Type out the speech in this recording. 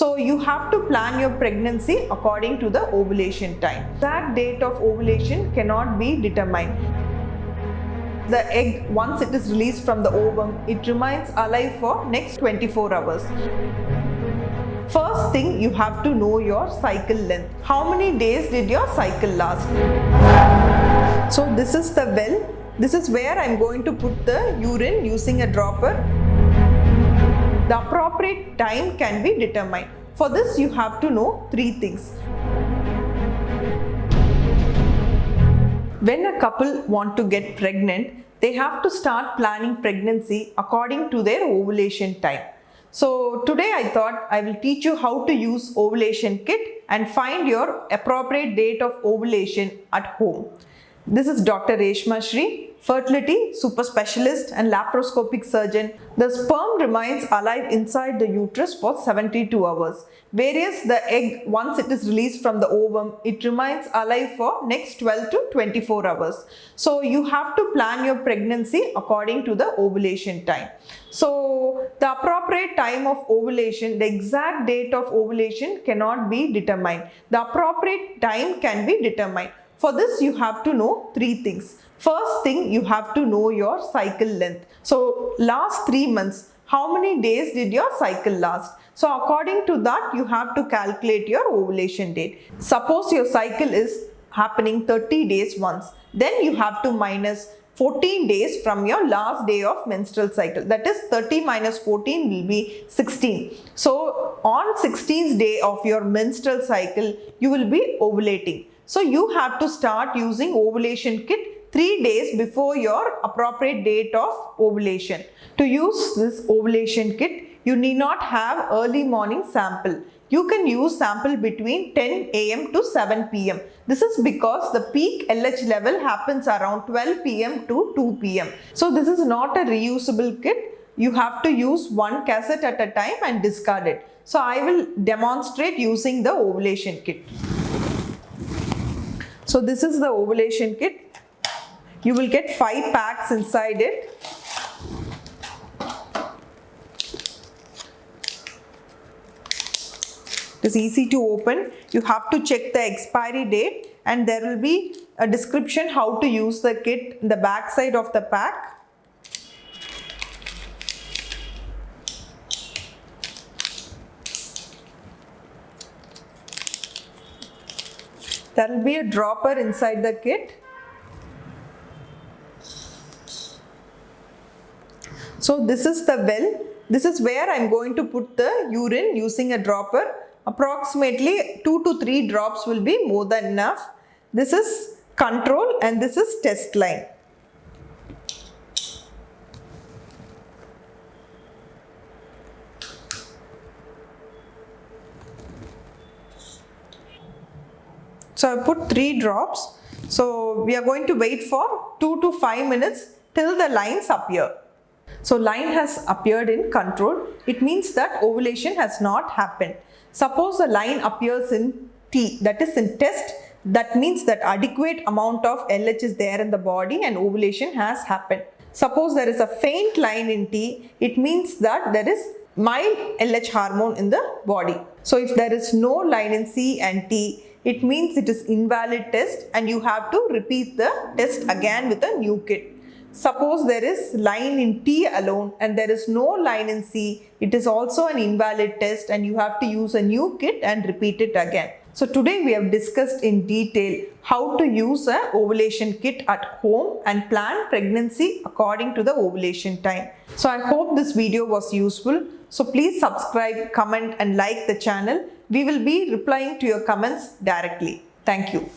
So you have to plan your pregnancy according to the ovulation time. Exact date of ovulation cannot be determined. The egg, once it is released from the ovum, it remains alive for next 24 hours. First thing, you have to know your cycle length. How many days did your cycle last? So this is the well. This is where I am going to put the urine using a dropper. The appropriate time can be determined. For this, you have to know 3 things. When a couple want to get pregnant, they have to start planning pregnancy according to their ovulation time. So today I thought I will teach you how to use ovulation kit and find your appropriate date of ovulation at home. This is Dr. Reshma Shree, fertility super specialist and laparoscopic surgeon. The sperm remains alive inside the uterus for 72 hours. Whereas the egg, once it is released from the ovum, it remains alive for next 12 to 24 hours. So you have to plan your pregnancy according to the ovulation time. So the appropriate time of ovulation, the exact date of ovulation cannot be determined. The appropriate time can be determined. For this, you have to know 3 things. First thing, you have to know your cycle length. So last 3 months, how many days did your cycle last? So according to that, you have to calculate your ovulation date. Suppose your cycle is happening 30 days once. Then you have to minus 14 days from your last day of menstrual cycle. That is 30 minus 14 will be 16. So on 16th day of your menstrual cycle, you will be ovulating. So you have to start using ovulation kit 3 days before your appropriate date of ovulation. To use this ovulation kit, you need not have early morning sample. You can use sample between 10 AM to 7 PM. This is because the peak LH level happens around 12 PM to 2 PM. So this is not a reusable kit. You have to use one cassette at a time and discard it. So I will demonstrate using the ovulation kit. So this is the ovulation kit. You will get 5 packs inside it. It is easy to open. You have to check the expiry date and there will be a description how to use the kit in the back side of the pack. There will be a dropper inside the kit. So this is the well. This is where I am going to put the urine using a dropper. Approximately 2 to 3 drops will be more than enough. This is control and this is test line. So I put 3 drops. So we are going to wait for 2 to 5 minutes till the lines appear. So line has appeared in control. It means that ovulation has not happened. Suppose the line appears in T, that is in test, that means that adequate amount of LH is there in the body and ovulation has happened. Suppose there is a faint line in T, it means that there is mild LH hormone in the body. So if there is no line in C and T, it means it is invalid test and you have to repeat the test again with a new kit. Suppose there is line in T alone and there is no line in C, it is also an invalid test and you have to use a new kit and repeat it again. So today we have discussed in detail how to use an ovulation kit at home and plan pregnancy according to the ovulation time. So I hope this video was useful. So please subscribe, comment and like the channel. We will be replying to your comments directly. Thank you.